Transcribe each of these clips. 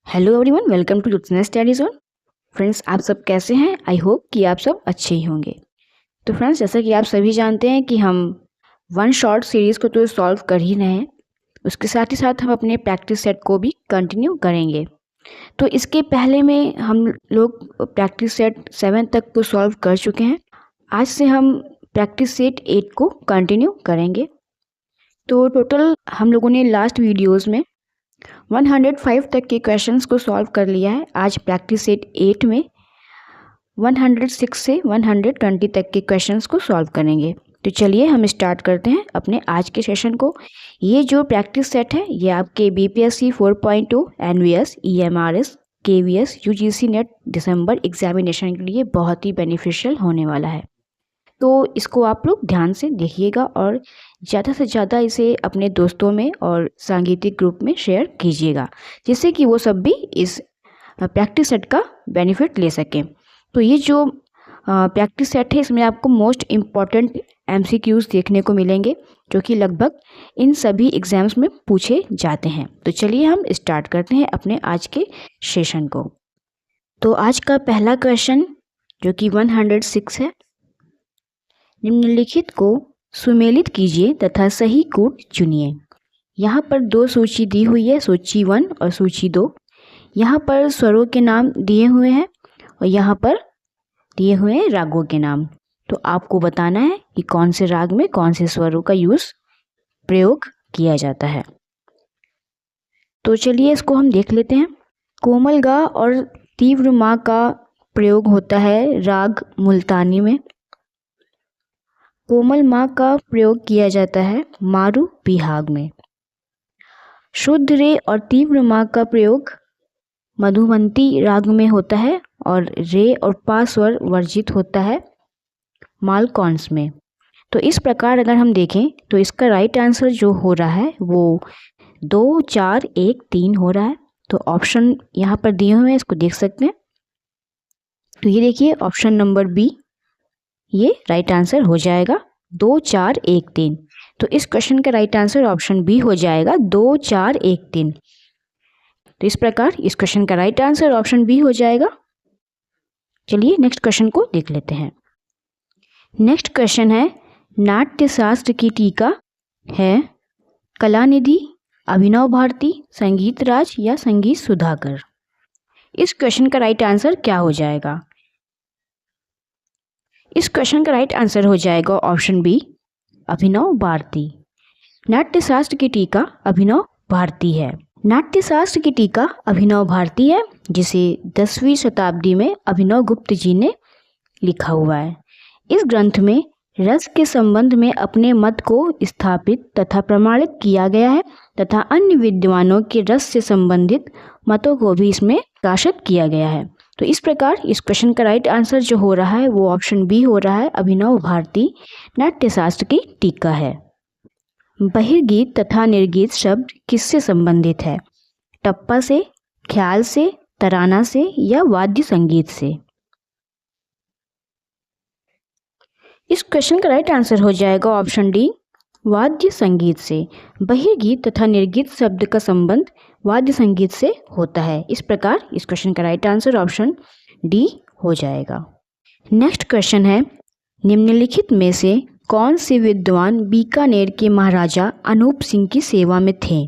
Hello everyone, welcome to Jyotsna study zone. Friends, आप सब कैसे हैं? आई होप कि आप सब अच्छे ही होंगे। तो फ्रेंड्स, जैसा कि आप सभी जानते हैं कि हम वन शॉर्ट सीरीज़ को तो सॉल्व कर ही रहे हैं, उसके साथ ही साथ हम अपने प्रैक्टिस सेट को भी कंटिन्यू करेंगे। तो इसके पहले में हम लोग प्रैक्टिस सेट 7 तक को सॉल्व कर चुके हैं। आज से हम प्रैक्टिस सेट 8 को कंटिन्यू करेंगे। तो टोटल हम लोगों ने लास्ट वीडियोज़ में 105 तक के क्वेश्चंस को सॉल्व कर लिया है। आज प्रैक्टिस सेट 8 में 106 से 120 तक के क्वेश्चंस को सॉल्व करेंगे। तो चलिए हम स्टार्ट करते हैं अपने आज के सेशन को। ये जो प्रैक्टिस सेट है ये आपके BPSC 4.2 NVS EMRS KVS UGC NET दिसंबर एग्जामिनेशन के लिए बहुत ही बेनिफिशियल होने वाला है। तो इसको आप लोग ध्यान से देखिएगा और ज़्यादा से ज़्यादा इसे अपने दोस्तों में और सांगीतिक ग्रुप में शेयर कीजिएगा, जिससे कि वो सब भी इस प्रैक्टिस सेट का बेनिफिट ले सकें। तो ये जो प्रैक्टिस सेट है इसमें आपको मोस्ट इम्पॉर्टेंट एमसीक्यूज़ देखने को मिलेंगे, जो कि लगभग इन सभी एग्ज़ाम्स में पूछे जाते हैं। तो चलिए हम स्टार्ट करते हैं अपने आज के सेशन को। तो आज का पहला क्वेश्चन जो कि 106 है, निम्नलिखित को सुमेलित कीजिए तथा सही कूट चुनिए। यहाँ पर दो सूची दी हुई है, सूची 1 और सूची 2। यहाँ पर स्वरों के नाम दिए हुए हैं और यहाँ पर दिए हुए हैं रागों के नाम। तो आपको बताना है कि कौन से राग में कौन से स्वरों का प्रयोग किया जाता है। तो चलिए इसको हम देख लेते हैं। कोमल गा और तीव्र मा का प्रयोग होता है राग मुल्तानी में। कोमल माँ का प्रयोग किया जाता है मारू बिहाग में। शुद्ध रे और तीव्र माँ का प्रयोग मधुमंती राग में होता है और रे और पा स्वर वर्जित होता है मालकौंस में। तो इस प्रकार अगर हम देखें तो इसका राइट आंसर जो हो रहा है वो 2, 4, 1, 3 हो रहा है। तो ऑप्शन यहाँ पर दिए हुए हैं, इसको देख सकते हैं। तो ये देखिए ऑप्शन नंबर बी ये राइट आंसर हो जाएगा 2, 4, 1, 3। तो इस क्वेश्चन का राइट आंसर ऑप्शन बी हो जाएगा 2, 4, 1, 3। तो इस प्रकार इस क्वेश्चन का राइट आंसर ऑप्शन बी हो जाएगा। चलिए नेक्स्ट क्वेश्चन को देख लेते हैं। नेक्स्ट क्वेश्चन है, नाट्य शास्त्र की टीका है कलानिधि, अभिनव भारती, संगीत राज या संगीत सुधाकर। इस क्वेश्चन का राइट आंसर क्या हो जाएगा? इस क्वेश्चन का राइट आंसर हो जाएगा ऑप्शन बी अभिनव भारती। नाट्यशास्त्र की टीका अभिनव भारती है। नाट्यशास्त्र की टीका अभिनव भारती है, जिसे 10वीं शताब्दी में अभिनव गुप्त जी ने लिखा हुआ है। इस ग्रंथ में रस के संबंध में अपने मत को स्थापित तथा प्रमाणित किया गया है तथा अन्य विद्वानों के रस से संबंधित मतों को भी इसमें प्रकाशित किया गया है। तो इस प्रकार इस क्वेश्चन का राइट आंसर जो हो रहा है वो ऑप्शन बी हो रहा है, अभिनव भारती नाट्यशास्त्र की टीका है। बहिर्गीत तथा निर्गीत शब्द किससे संबंधित है? टप्पा से, ख्याल से, तराना से या वाद्य संगीत से? इस क्वेश्चन का राइट आंसर हो जाएगा ऑप्शन डी वाद्य संगीत से। बहिर्गीत तथा निर्गीत शब्द का संबंध वाद्य संगीत से होता है। इस प्रकार इस क्वेश्चन का राइट आंसर ऑप्शन डी हो जाएगा। नेक्स्ट क्वेश्चन है, निम्नलिखित में से कौन से विद्वान बीकानेर के महाराजा अनूप सिंह की सेवा में थे?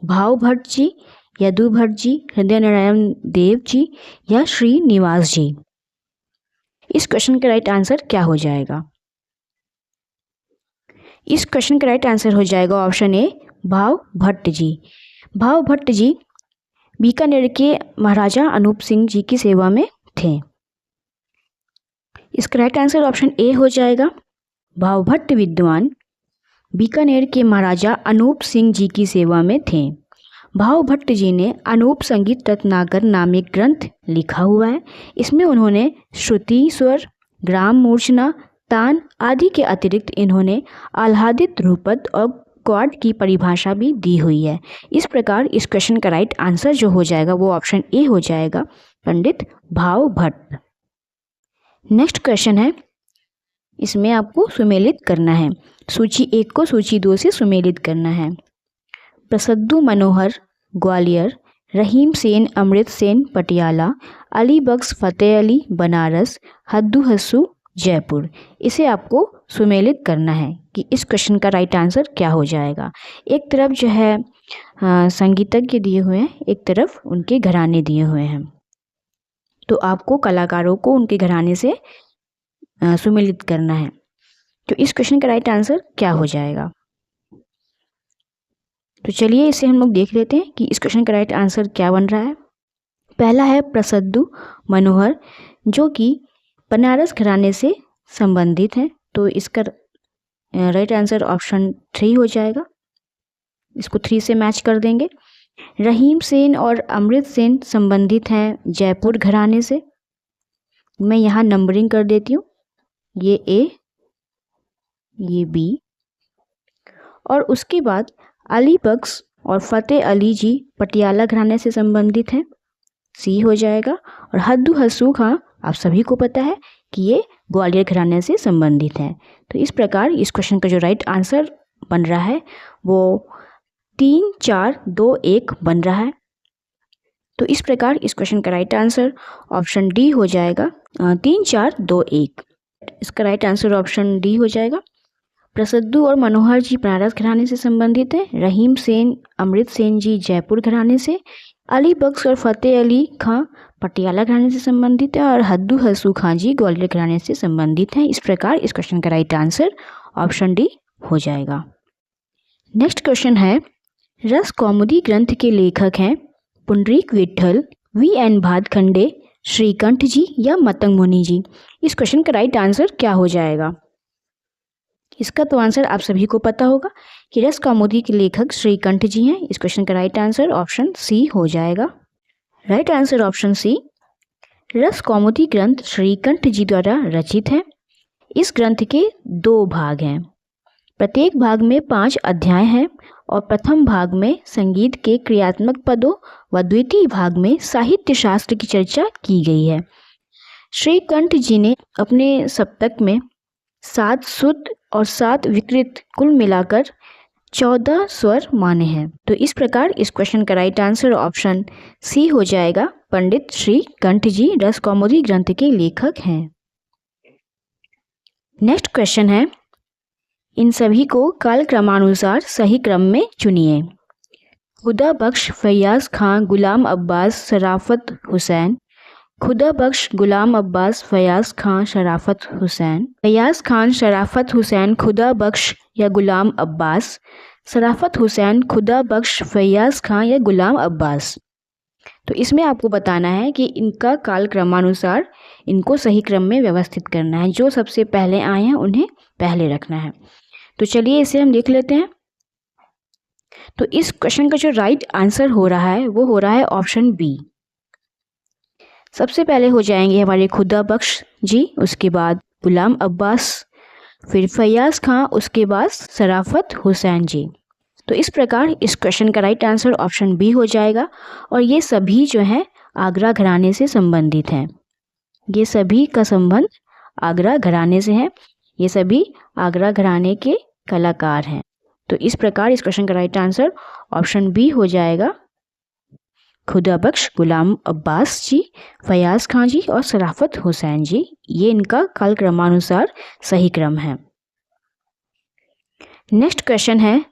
भाव भट्ट जी, यदु भट्ट जी, हृदय नारायण देव जी या श्रीनिवास जी? इस क्वेश्चन का राइट आंसर क्या हो जाएगा? इस क्वेश्चन का राइट आंसर हो जाएगा ऑप्शन ए भाव भट्ट जी। भाव भट्ट जी बीकानेर के महाराजा अनूप सिंह जी की सेवा में थे। इसका राइट आंसर ऑप्शन ए हो जाएगा। भाव भट्ट विद्वान बीकानेर के महाराजा अनूप सिंह जी की सेवा में थे। भाव भट्ट जी ने अनूप संगीत रत्नाकर नाम एक ग्रंथ लिखा हुआ है। इसमें उन्होंने श्रुति, स्वर, ग्राम मूर्छना, तान आदि के अतिरिक्त इन्होंने आह्लादित, ध्रुपद और क्वाड की परिभाषा भी दी हुई है। इस प्रकार इस क्वेश्चन का राइट आंसर जो हो जाएगा वो ऑप्शन ए हो जाएगा, पंडित भाव भट्ट। नेक्स्ट क्वेश्चन है, इसमें आपको सुमेलित करना है। सूची 1 को सूची 2 से सुमेलित करना है। प्रसद्दु मनोहर ग्वालियर रहीम सेन अमृत सेन पटियाला, अली बख्श फतेह अली बनारस, हद्दू हस्सू जयपुर। इसे आपको सुमेलित करना है कि इस क्वेश्चन का राइट आंसर क्या हो जाएगा। एक तरफ जो है संगीतज्ञ दिए हुए हैं, एक तरफ उनके घराने दिए हुए हैं, तो आपको कलाकारों को उनके घराने से सुमेलित करना है। तो इस क्वेश्चन का राइट आंसर क्या हो जाएगा। तो चलिए इसे हम लोग देख लेते हैं कि इस क्वेश्चन का राइट आंसर क्या बन रहा है। पहला है प्रसद्दू मनोहर, जो कि बनारस घराने से संबंधित हैं, तो इसका राइट आंसर ऑप्शन 3 हो जाएगा। इसको 3 से मैच कर देंगे। रहीम सेन और अमृत सेन संबंधित हैं जयपुर घराने से। मैं यहाँ नंबरिंग कर देती हूँ, ये ए, ये बी, और उसके बाद अली बख्श और फतेह अली जी पटियाला घराने से संबंधित हैं, सी हो जाएगा। और हद्दू हस्सू खां आप सभी को पता है कि ये ग्वालियर घराने से संबंधित हैं। तो इस प्रकार इस क्वेश्चन का जो राइट आंसर बन रहा है वो 3, 4, 2, 1 बन रहा है। तो इस प्रकार इस क्वेश्चन का राइट आंसर ऑप्शन डी हो जाएगा, 3, 4, 2, 1। इसका राइट आंसर ऑप्शन डी हो जाएगा। प्रसद्दू और मनोहर जी बनारस घराने से संबंधित हैं, रहीम सेन अमृत सेन जी जयपुर घराने से, अली बख्श और फतेह अली खां पटियाला घराने से संबंधित है, और हद्दू हस्सू खां जी ग्वालियर घराने से संबंधित हैं। इस प्रकार इस क्वेश्चन का राइट आंसर ऑप्शन डी हो जाएगा। नेक्स्ट क्वेश्चन है, रस कौमुदी ग्रंथ के लेखक हैं पुंडरीक विट्ठल, वी.एन. भातखंडे, श्रीकंठ जी या मतंग मुनि जी। इस क्वेश्चन का राइट आंसर क्या हो जाएगा। इसका तो आंसर आप सभी को पता होगा कि रस कौमुदी के लेखक श्रीकंठ जी हैं। इस क्वेश्चन का राइट आंसर ऑप्शन सी हो जाएगा। Right answer option C. Ras Kaumudi ग्रंथ श्रीकंठ जी द्वारा रचित है। इस ग्रंथ के 2 भाग हैं। प्रत्येक भाग में 5 अध्याय हैं और प्रथम भाग में संगीत के क्रियात्मक पदों व द्वितीय भाग में साहित्य शास्त्र की चर्चा की गई है। श्रीकंठ जी ने अपने सप्तक में 7 शुद्ध और 7 विकृत कुल मिलाकर 14 स्वर माने हैं। तो इस प्रकार इस क्वेश्चन का राइट आंसर ऑप्शन सी हो जाएगा। पंडित श्रीकंठ जी रस कौमुदी ग्रंथ के लेखक हैं। नेक्स्ट क्वेश्चन है, इन सभी को काल क्रमानुसार सही क्रम में चुनिए। खुदा बख्श, फैयाज खां, गुलाम अब्बास, शराफत हुसैन। खुदा बख्श, गुलाम अब्बास, फैयाज खां, शराफत हुसैन। फैयाज खान, शराफत हुसैन, खुदा बख्श या गुलाम अब्बास। शराफत हुसैन, खुदा बख्श, फैयाज खां या गुलाम अब्बास। तो इसमें आपको बताना है कि इनका काल क्रमानुसार इनको सही क्रम में व्यवस्थित करना है। जो सबसे पहले आए हैं उन्हें पहले रखना है। तो चलिए इसे हम देख लेते हैं। तो इस क्वेश्चन का जो राइट आंसर हो रहा है वो हो रहा है ऑप्शन बी। सबसे पहले हो जाएंगे हमारे खुदा बख्श जी, उसके बाद गुलाम अब्बास, फिर फैयाज खां, उसके बाद शराफत हुसैन जी। तो इस प्रकार इस क्वेश्चन का राइट आंसर ऑप्शन बी हो जाएगा। और ये सभी जो हैं आगरा घराने से संबंधित हैं। ये सभी का संबंध आगरा घराने से है। ये सभी आगरा घराने के कलाकार हैं। तो इस प्रकार इस क्वेश्चन का राइट आंसर ऑप्शन बी हो जाएगा। खुदा बख्श, गुलाम अब्बास जी, फैयाज खां जी और शराफत हुसैन जी, ये इनका काल क्रमानुसार सही क्रम है। नेक्स्ट क्वेश्चन है,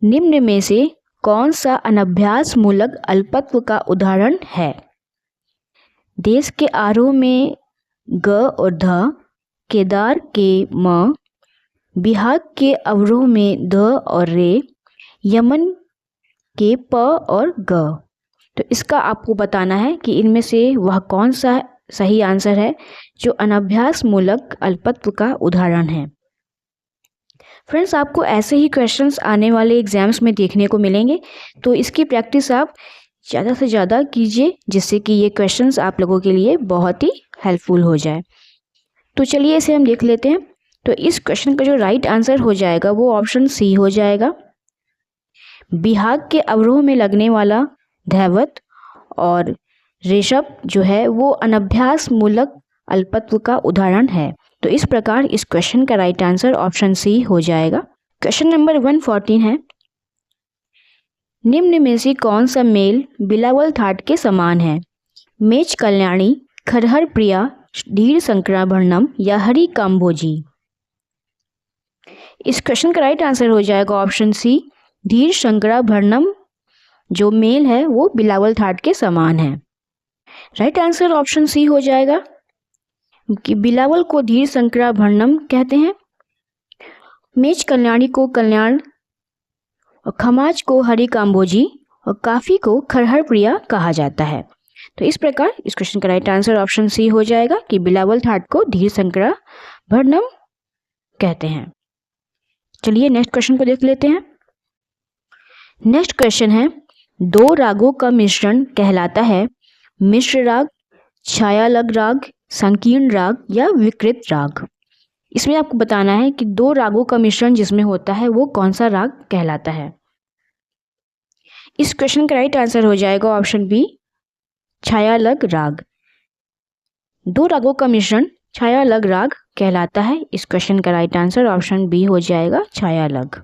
निम्न में से कौन सा अनभ्यास मूलक अल्पत्व का उदाहरण है। देश के आरोह में ग और ध, केदार के म, बिहाग के अवरोह में द और रे, यमन के प और ग। तो इसका आपको बताना है कि इनमें से वह कौन सा सही आंसर है जो अनभ्यास मूलक अल्पत्व का उदाहरण है। फ्रेंड्स, आपको ऐसे ही क्वेश्चंस आने वाले एग्जाम्स में देखने को मिलेंगे, तो इसकी प्रैक्टिस आप ज़्यादा से ज़्यादा कीजिए, जिससे कि ये क्वेश्चंस आप लोगों के लिए बहुत ही हेल्पफुल हो जाए। तो चलिए इसे हम देख लेते हैं। तो इस क्वेश्चन का जो राइट आंसर हो जाएगा वो ऑप्शन सी हो जाएगा। बिहाग के अवरोह में लगने वाला धैवत और ऋषभ जो है वो अनभ्यास मूलक अल्पत्व का उदाहरण है। तो इस प्रकार इस क्वेश्चन का राइट आंसर ऑप्शन सी हो जाएगा। क्वेश्चन नंबर 114 है, निम्न में से कौन सा मेल बिलावल थाट के समान है? मेच कल्याणी, खरहर प्रिया, धीर शंकराभरणम या हरि काम्बोजी? इस क्वेश्चन का राइट आंसर हो जाएगा ऑप्शन सी, धीर शंकराभरणम जो मेल है वो बिलावल थाट के समान है। राइट आंसर ऑप्शन सी हो जाएगा कि बिलावल को धीर शंकराभरणम कहते हैं, मेच कल्याणी को कल्याण, और खमाज को हरि काम्बोजी और काफी को खरहर प्रिया कहा जाता है। तो इस प्रकार इस क्वेश्चन का राइट आंसर ऑप्शन सी हो जाएगा कि बिलावल थाट को धीर शंकराभरणम कहते हैं। चलिए नेक्स्ट क्वेश्चन को देख लेते हैं। नेक्स्ट क्वेश्चन है, दो रागों का मिश्रण कहलाता है मिश्र राग, छायालग राग, संकीर्ण राग या विकृत राग? इसमें आपको बताना है कि दो रागों का मिश्रण जिसमें होता है वो कौन सा राग कहलाता है। इस क्वेश्चन का राइट आंसर हो जाएगा ऑप्शन बी, छायालग राग। दो रागों का मिश्रण छायालग राग कहलाता है। इस क्वेश्चन का राइट आंसर ऑप्शन बी हो जाएगा, छायालग।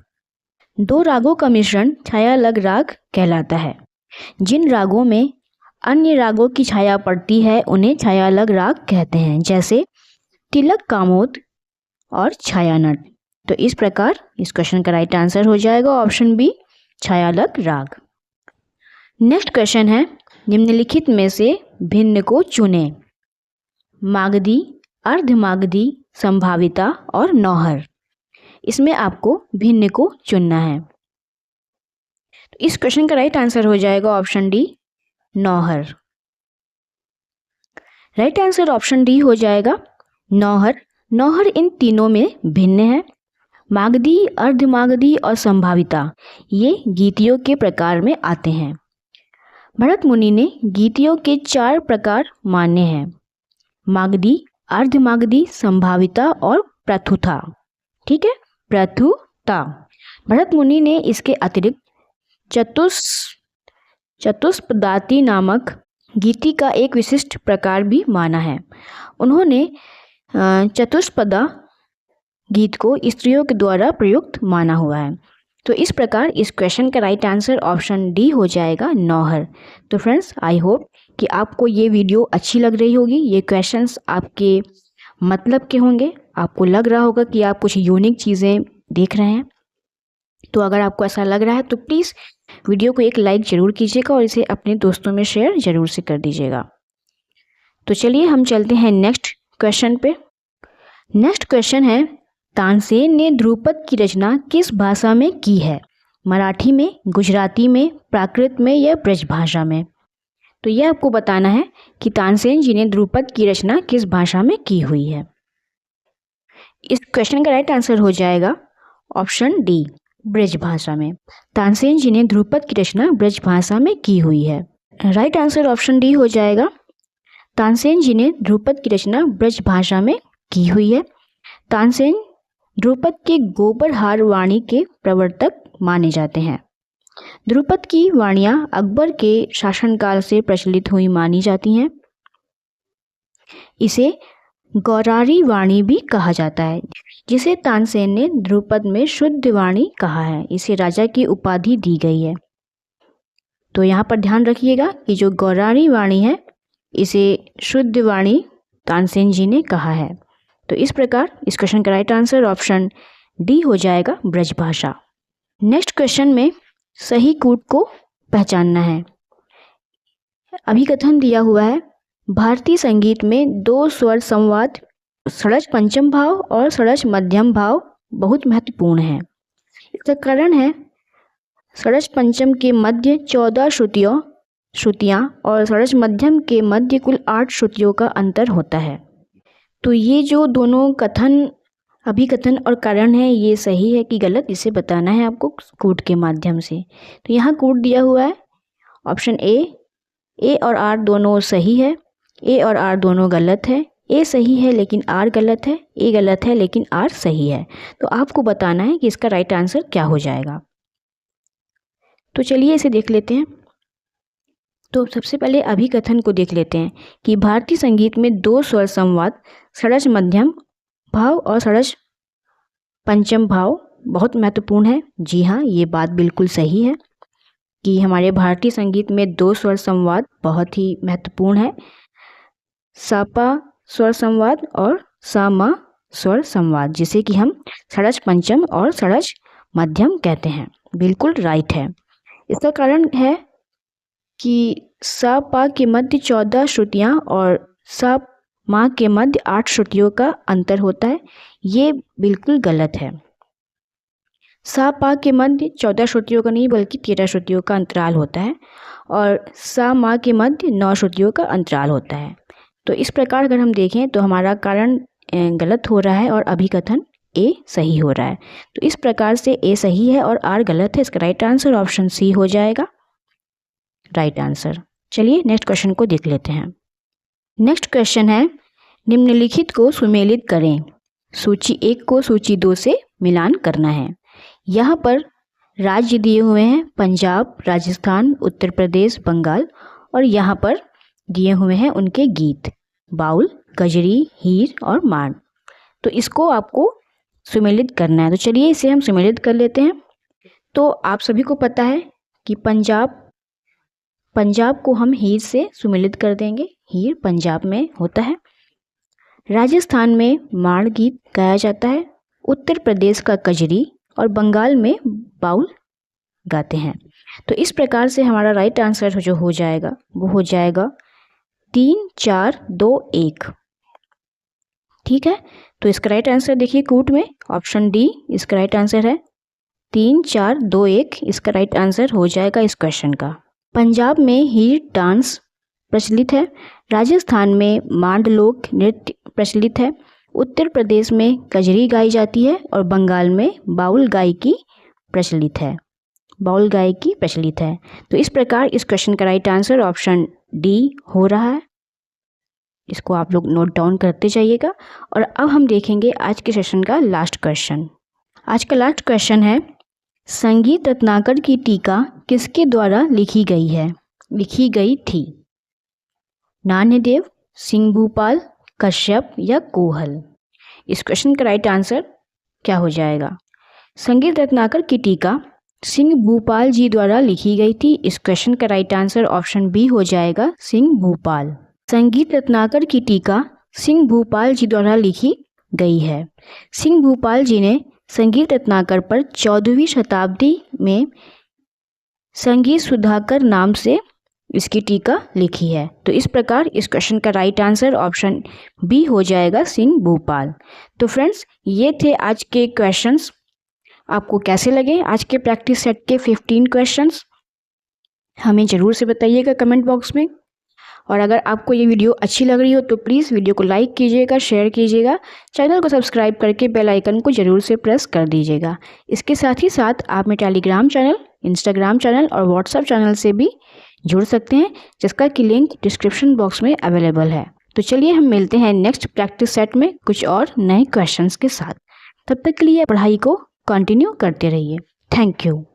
दो रागों का मिश्रण छायालग राग कहलाता है। जिन रागों में अन्य रागों की छाया पड़ती है उन्हें छायालग राग कहते हैं, जैसे तिलक, कामोद और छायानट। तो इस प्रकार इस क्वेश्चन का राइट आंसर हो जाएगा ऑप्शन बी, छायालग राग। नेक्स्ट क्वेश्चन है, निम्नलिखित में से भिन्न को चुनें। मागधी, अर्धमागधी, संभाविता और नौहर। इसमें आपको भिन्न को चुनना है। तो इस क्वेश्चन का राइट आंसर हो जाएगा option D, Nohar. Right answer option D हो जाएगा, नौहर। नौहर इन तीनों में भिन्न है। मागधी, अर्धमागधी और संभाविता ये गीतियों के प्रकार में आते हैं। भरत मुनि ने गीतियों के 4 प्रकार माने हैं, मागधी, अर्धमागधी, संभाविता और प्रथुता। ठीक है, प्रथुता। भरत मुनि ने इसके अतिरिक्त चतुष्पदाति नामक गीति का एक विशिष्ट प्रकार भी माना है। उन्होंने चतुष्पदा गीत को स्त्रियों के द्वारा प्रयुक्त माना हुआ है। तो इस प्रकार इस क्वेश्चन का राइट आंसर ऑप्शन डी हो जाएगा, नौहर। तो फ्रेंड्स, आई होप कि आपको ये वीडियो अच्छी लग रही होगी। ये क्वेश्चंस आपके मतलब के होंगे, आपको लग रहा होगा कि आप कुछ यूनिक चीज़ें देख रहे हैं। तो अगर आपको ऐसा लग रहा है तो प्लीज़ वीडियो को एक लाइक ज़रूर कीजिएगा और इसे अपने दोस्तों में शेयर ज़रूर से कर दीजिएगा। तो चलिए हम चलते हैं नेक्स्ट क्वेश्चन पे। नेक्स्ट क्वेश्चन है, तानसेन ने ध्रुपद की रचना किस भाषा में की है? मराठी में, गुजराती में, प्राकृत में या ब्रज भाषा में? तो यह आपको बताना है कि तानसेन जी ने ध्रुपद की रचना किस भाषा में की हुई है। इस क्वेश्चन का राइट आंसर हो जाएगा ऑप्शन डी, ब्रज भाषा में। तानसेन जी ने ध्रुपद की रचना ब्रज भाषा में की हुई है। राइट आंसर ऑप्शन डी हो जाएगा, तानसेन जी ने ध्रुपद की रचना ब्रज भाषा में की हुई है। तानसेन ध्रुपद के गोबरहार वाणी के प्रवर्तक माने जाते हैं। ध्रुपद की वाणियाँ अकबर के शासनकाल से प्रचलित हुई मानी जाती हैं। इसे गौरारी वाणी भी कहा जाता है, जिसे तानसेन ने ध्रुपद में शुद्ध वाणी कहा है। इसे राजा की उपाधि दी गई है। तो यहाँ पर ध्यान रखिएगा कि जो गौरारी वाणी है इसे शुद्ध वाणी तानसेन जी ने कहा है। तो इस प्रकार इस क्वेश्चन का राइट आंसर ऑप्शन डी हो जाएगा, ब्रज भाषा। नेक्स्ट क्वेश्चन में सही कूट को पहचानना है। अभिकथन दिया हुआ है, भारतीय संगीत में 2 स्वर संवाद षड्ज पंचम भाव और षड्ज मध्यम भाव बहुत महत्वपूर्ण है। इसका कारण है षड्ज पंचम के मध्य 14 श्रुतियाँ और षड्ज मध्यम के मध्य कुल 8 श्रुतियों का अंतर होता है। तो ये जो दोनों कथन, अभिकथन और कारण है, ये सही है कि गलत, इसे बताना है आपको कूट के माध्यम से। तो यहाँ कूट दिया हुआ है ऑप्शन ए और आर दोनों सही है, ए और आर दोनों गलत है। ए सही है लेकिन आर गलत है, ए गलत है लेकिन आर सही है। तो आपको बताना है कि इसका राइट आंसर क्या हो जाएगा। तो चलिए इसे देख लेते हैं। तो सबसे पहले अभिकथन को देख लेते हैं कि भारतीय संगीत में 2 स्वर संवाद षड्ज मध्यम भाव और षड्ज पंचम भाव बहुत महत्वपूर्ण है। जी हाँ, ये बात बिल्कुल सही है। कि हमारे भारतीय संगीत में 2 स्वर संवाद बहुत ही महत्वपूर्ण है, सापा स्वर संवाद और सामा स्वर संवाद, जिसे कि हम षड्ज पंचम और षड्ज मध्यम कहते हैं। बिल्कुल राइट है। इसका कारण है कि सा पा के मध्य 14 श्रुतियाँ और सा मा के मध्य 8 श्रुतियों का अंतर होता है। ये बिल्कुल गलत है। सा पा के मध्य 14 श्रुतियों का नहीं बल्कि 13 श्रुतियों का अंतराल होता है और सा मा के मध्य 9 श्रुतियों का अंतराल होता है। तो इस प्रकार अगर हम देखें तो हमारा कारण गलत हो रहा है और अभिकथन ए सही हो रहा है। तो इस प्रकार से ए सही है और आर गलत है। इसका राइट आंसर ऑप्शन सी हो जाएगा राइट आंसर। चलिए नेक्स्ट क्वेश्चन को देख लेते हैं। नेक्स्ट क्वेश्चन है, निम्नलिखित को सुमेलित करें। सूची 1 को सूची 2 से मिलान करना है। यहाँ पर राज्य दिए हुए हैं पंजाब, राजस्थान, उत्तर प्रदेश, बंगाल, और यहाँ पर दिए हुए हैं उनके गीत बाउल, गजरी, हीर और मांड। तो इसको आपको सुमेलित करना है। तो चलिए इसे हम सुमेलित कर लेते हैं। तो आप सभी को पता है कि पंजाब को हम हीर से सुमेलित कर देंगे। हीर पंजाब में होता है। राजस्थान में मांड गीत गाया जाता है, उत्तर प्रदेश का कजरी और बंगाल में बाउल गाते हैं। तो इस प्रकार से हमारा राइट आंसर जो हो जाएगा वो हो जाएगा 3, 4, 2, 1। ठीक है, तो इसका राइट आंसर देखिए कूट में ऑप्शन डी इसका राइट आंसर है। 3, 4, 2, 1 इसका राइट आंसर हो जाएगा इस क्वेश्चन का। पंजाब में हीर डांस प्रचलित है, राजस्थान में मांड लोक नृत्य प्रचलित है, उत्तर प्रदेश में कजरी गाई जाती है और बंगाल में बाउल गायकी प्रचलित है। तो इस प्रकार इस क्वेश्चन का राइट आंसर ऑप्शन डी हो रहा है। इसको आप लोग नोट डाउन करते जाइएगा। और अब हम देखेंगे आज के सेशन का लास्ट क्वेश्चन। आज का लास्ट क्वेश्चन है, संगीत रत्नाकर की टीका किसके द्वारा लिखी गई थी? नान्यदेव, सिंह भूपाल, कश्यप या कोहल? इस क्वेश्चन का राइट आंसर क्या हो जाएगा? संगीत रत्नाकर की टीका सिंह भूपाल जी द्वारा लिखी गई थी। इस क्वेश्चन का राइट आंसर ऑप्शन बी हो जाएगा सिंह भूपाल। संगीत रत्नाकर की टीका सिंह भूपाल जी द्वारा लिखी गई है। सिंह भूपाल जी ने संगीत रत्नाकर पर 14वीं शताब्दी में संगीत सुधाकर नाम से इसकी टीका लिखी है। तो इस प्रकार इस क्वेश्चन का राइट आंसर ऑप्शन बी हो जाएगा सिंह भूपाल। तो फ्रेंड्स ये थे आज के क्वेश्चंस। आपको कैसे लगे आज के प्रैक्टिस सेट के 15 क्वेश्चंस? हमें ज़रूर से बताइएगा कमेंट बॉक्स में। और अगर आपको ये वीडियो अच्छी लग रही हो तो प्लीज़ वीडियो को लाइक कीजिएगा, शेयर कीजिएगा, चैनल को सब्सक्राइब करके बेल आइकन को ज़रूर से प्रेस कर दीजिएगा। इसके साथ ही साथ आप मेरे टेलीग्राम चैनल, इंस्टाग्राम चैनल और व्हाट्सएप चैनल से भी जुड़ सकते हैं, जिसका कि लिंक डिस्क्रिप्शन बॉक्स में अवेलेबल है। तो चलिए हम मिलते हैं नेक्स्ट प्रैक्टिस सेट में कुछ और नए क्वेश्चंस के साथ। तब तक के लिए पढ़ाई को कंटिन्यू करते रहिए। Thank you.